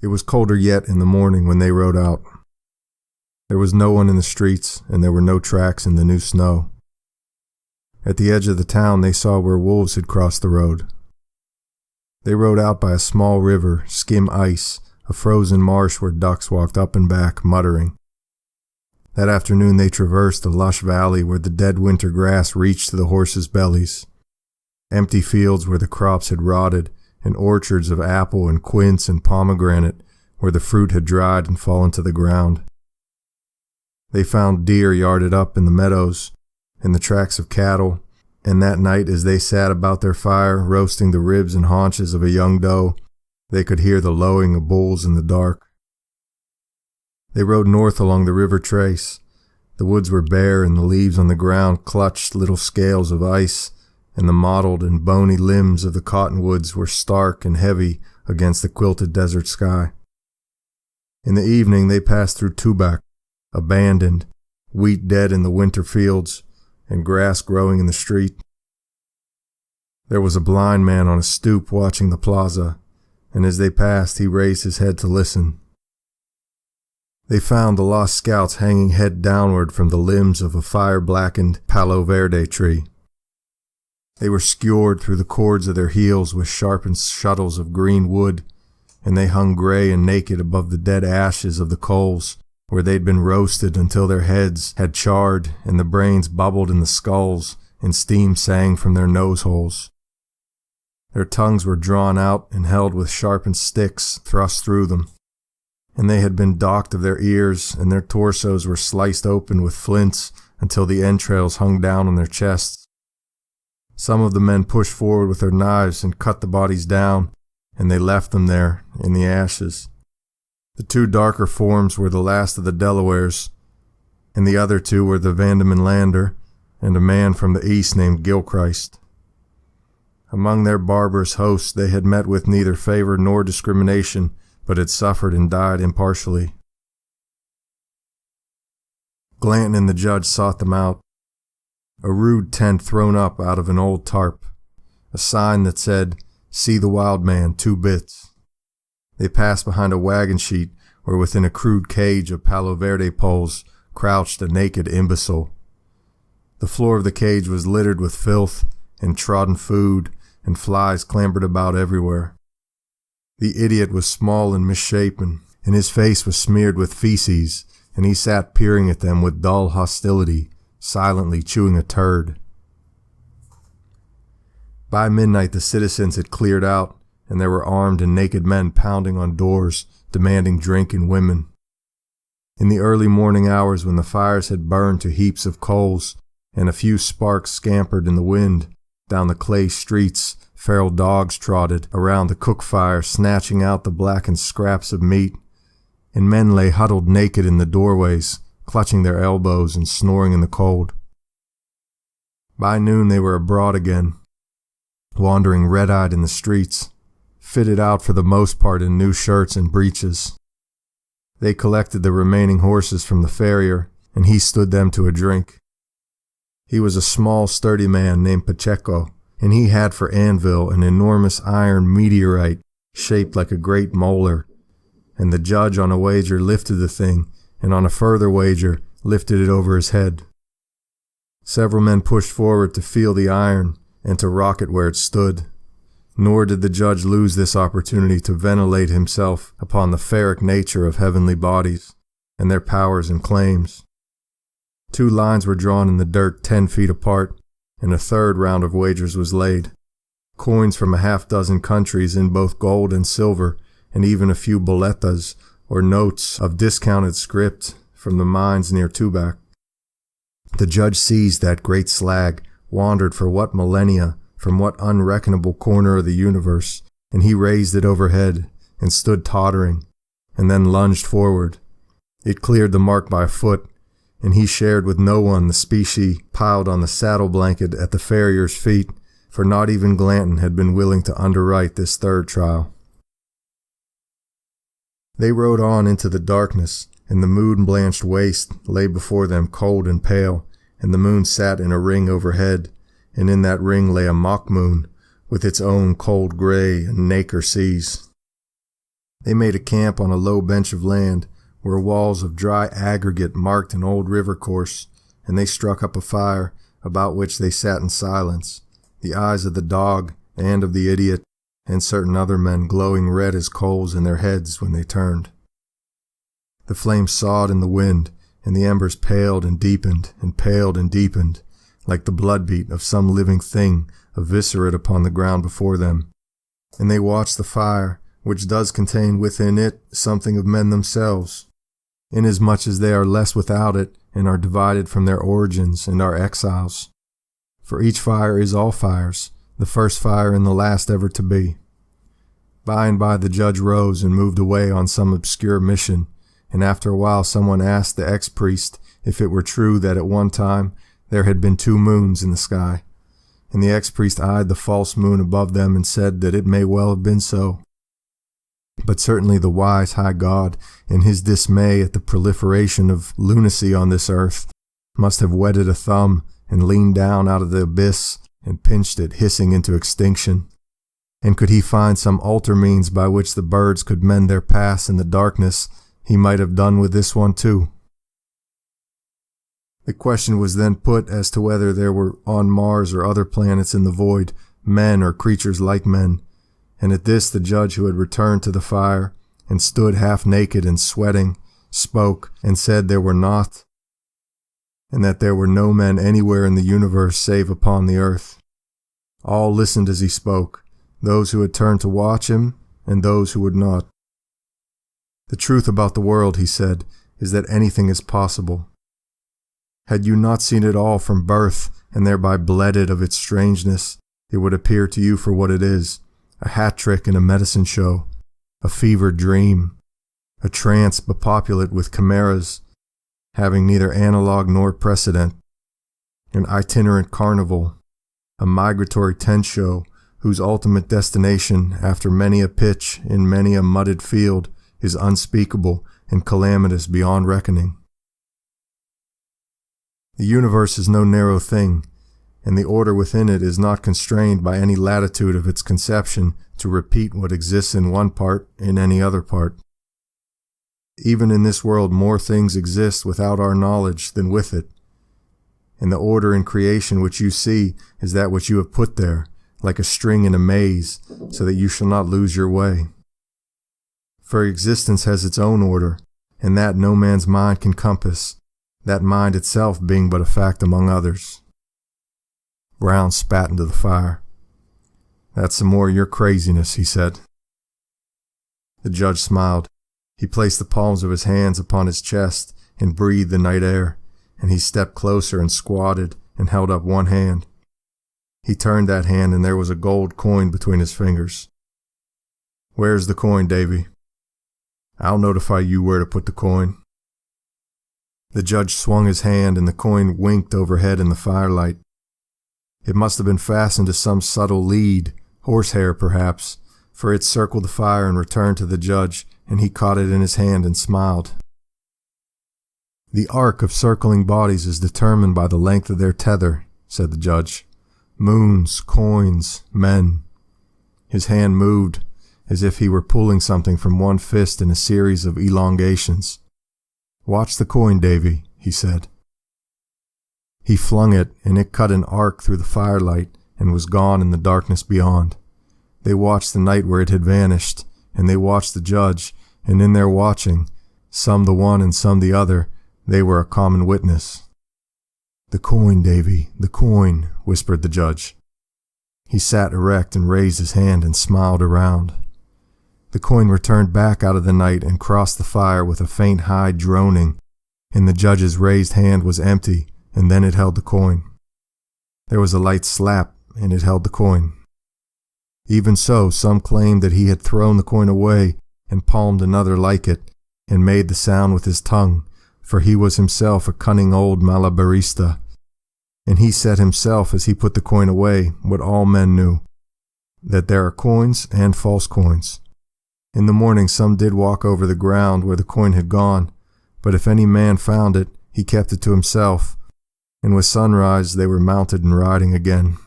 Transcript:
It was colder yet in the morning when they rode out. There was no one in the streets, and there were no tracks in the new snow. At the edge of the town they saw where wolves had crossed the road. They rode out by a small river, skim ice, a frozen marsh where ducks walked up and back, muttering. That afternoon they traversed a lush valley where the dead winter grass reached to the horses' bellies. Empty fields where the crops had rotted, and orchards of apple and quince and pomegranate where the fruit had dried and fallen to the ground. They found deer yarded up in the meadows, and the tracks of cattle, and that night as they sat about their fire roasting the ribs and haunches of a young doe, they could hear the lowing of bulls in the dark. They rode north along the river trace. The woods were bare, and the leaves on the ground clutched little scales of ice, and the mottled and bony limbs of the cottonwoods were stark and heavy against the quilted desert sky. In the evening they passed through Tubac, abandoned, wheat dead in the winter fields, and grass growing in the street. There was a blind man on a stoop watching the plaza, and as they passed he raised his head to listen. They found the lost scouts hanging head downward from the limbs of a fire-blackened Palo Verde tree. They were skewered through the cords of their heels with sharpened shuttles of green wood, and they hung gray and naked above the dead ashes of the coals, where they'd been roasted until their heads had charred and the brains bubbled in the skulls and steam sang from their nose holes. Their tongues were drawn out and held with sharpened sticks thrust through them, and they had been docked of their ears, and their torsos were sliced open with flints until the entrails hung down on their chests. Some of the men pushed forward with their knives and cut the bodies down, and they left them there in the ashes. The two darker forms were the last of the Delawares, and the other two were the Vandeman Lander and a man from the east named Gilchrist. Among their barbarous hosts they had met with neither favor nor discrimination, but had suffered and died impartially. Glanton and the judge sought them out. A rude tent thrown up out of an old tarp, a sign that said, "See the wild man, 2 bits." They passed behind a wagon sheet where within a crude cage of Palo Verde poles crouched a naked imbecile. The floor of the cage was littered with filth and trodden food, and flies clambered about everywhere. The idiot was small and misshapen, and his face was smeared with feces, and he sat peering at them with dull hostility, silently chewing a turd. By midnight the citizens had cleared out, and there were armed and naked men pounding on doors, demanding drink and women. In the early morning hours, when the fires had burned to heaps of coals, and a few sparks scampered in the wind, down the clay streets feral dogs trotted around the cook fire, snatching out the blackened scraps of meat, and men lay huddled naked in the doorways, clutching their elbows and snoring in the cold. By noon they were abroad again, wandering red-eyed in the streets, fitted out for the most part in new shirts and breeches. They collected the remaining horses from the farrier, and he stood them to a drink. He was a small, sturdy man named Pacheco, and he had for anvil an enormous iron meteorite shaped like a great molar, and the judge on a wager lifted the thing, and on a further wager lifted it over his head. Several men pushed forward to feel the iron and to rock it where it stood, nor did the judge lose this opportunity to ventilate himself upon the ferric nature of heavenly bodies and their powers and claims. 2 lines were drawn in the dirt 10 feet apart, and a third round of wagers was laid. Coins from a half-dozen countries in both gold and silver, and even a few boletas, or notes of discounted script from the mines near Tubac. The judge seized that great slag, wandered for what millennia from what unreckonable corner of the universe, and he raised it overhead and stood tottering, and then lunged forward. It cleared the mark by a foot, and he shared with no one the specie piled on the saddle blanket at the farrier's feet, for not even Glanton had been willing to underwrite this third trial. They rode on into the darkness, and the moon-blanched waste lay before them cold and pale, and the moon sat in a ring overhead, and in that ring lay a mock moon, with its own cold gray and nacre seas. They made a camp on a low bench of land where walls of dry aggregate marked an old river course, and they struck up a fire about which they sat in silence, the eyes of the dog and of the idiot and certain other men glowing red as coals in their heads when they turned. The flames sawed in the wind, and the embers paled and deepened and paled and deepened, like the blood-beat of some living thing eviscerate upon the ground before them. And they watched the fire, which does contain within it something of men themselves, inasmuch as they are less without it, and are divided from their origins, and are exiles. For each fire is all fires, the first fire and the last ever to be. By and by the judge rose and moved away on some obscure mission, and after a while someone asked the ex-priest if it were true that at one time there had been 2 moons in the sky, and the ex-priest eyed the false moon above them and said that it may well have been so. But certainly the wise high God, in his dismay at the proliferation of lunacy on this earth, must have whetted a thumb and leaned down out of the abyss and pinched it hissing into extinction. And could he find some alter means by which the birds could mend their paths in the darkness, he might have done with this one too. The question was then put as to whether there were on Mars or other planets in the void men or creatures like men, and at this the judge, who had returned to the fire and stood half naked and sweating, spoke and said there were not, and that there were no men anywhere in the universe save upon the earth. All listened as he spoke, those who had turned to watch him and those who would not. The truth about the world, he said, is that anything is possible. Had you not seen it all from birth and thereby bled it of its strangeness, it would appear to you for what it is, a hat trick in a medicine show, a fevered dream, a trance bepopulate with chimeras, having neither analog nor precedent, an itinerant carnival, a migratory tent show whose ultimate destination, after many a pitch in many a mudded field, is unspeakable and calamitous beyond reckoning. The universe is no narrow thing, and the order within it is not constrained by any latitude of its conception to repeat what exists in one part in any other part. Even in this world more things exist without our knowledge than with it, and the order in creation which you see is that which you have put there, like a string in a maze, so that you shall not lose your way. For existence has its own order, and that no man's mind can compass, that mind itself being but a fact among others. Brown spat into the fire. "That's some more of your craziness," he said. The judge smiled. He placed the palms of his hands upon his chest and breathed the night air, and he stepped closer and squatted and held up one hand. He turned that hand and there was a gold coin between his fingers. "Where's the coin, Davy?" "I'll notify you where to put the coin." The judge swung his hand and the coin winked overhead in the firelight. It must have been fastened to some subtle lead, horsehair perhaps, for it circled the fire and returned to the judge, and he caught it in his hand and smiled. "The arc of circling bodies is determined by the length of their tether," said the judge. "Moons, coins, men." His hand moved, as if he were pulling something from one fist in a series of elongations. "Watch the coin, Davy," he said. He flung it, and it cut an arc through the firelight and was gone in the darkness beyond. They watched the night where it had vanished, and they watched the judge, and in their watching, some the one and some the other, they were a common witness. "The coin, Davy, the coin," whispered the judge. He sat erect and raised his hand and smiled around. The coin returned back out of the night and crossed the fire with a faint high droning, and the judge's raised hand was empty, and then it held the coin. There was a light slap, and it held the coin. Even so, some claimed that he had thrown the coin away and palmed another like it, and made the sound with his tongue, for he was himself a cunning old malabarista. And he said himself as he put the coin away what all men knew, that there are coins and false coins. In the morning some did walk over the ground where the coin had gone, but if any man found it, he kept it to himself, and with sunrise they were mounted and riding again.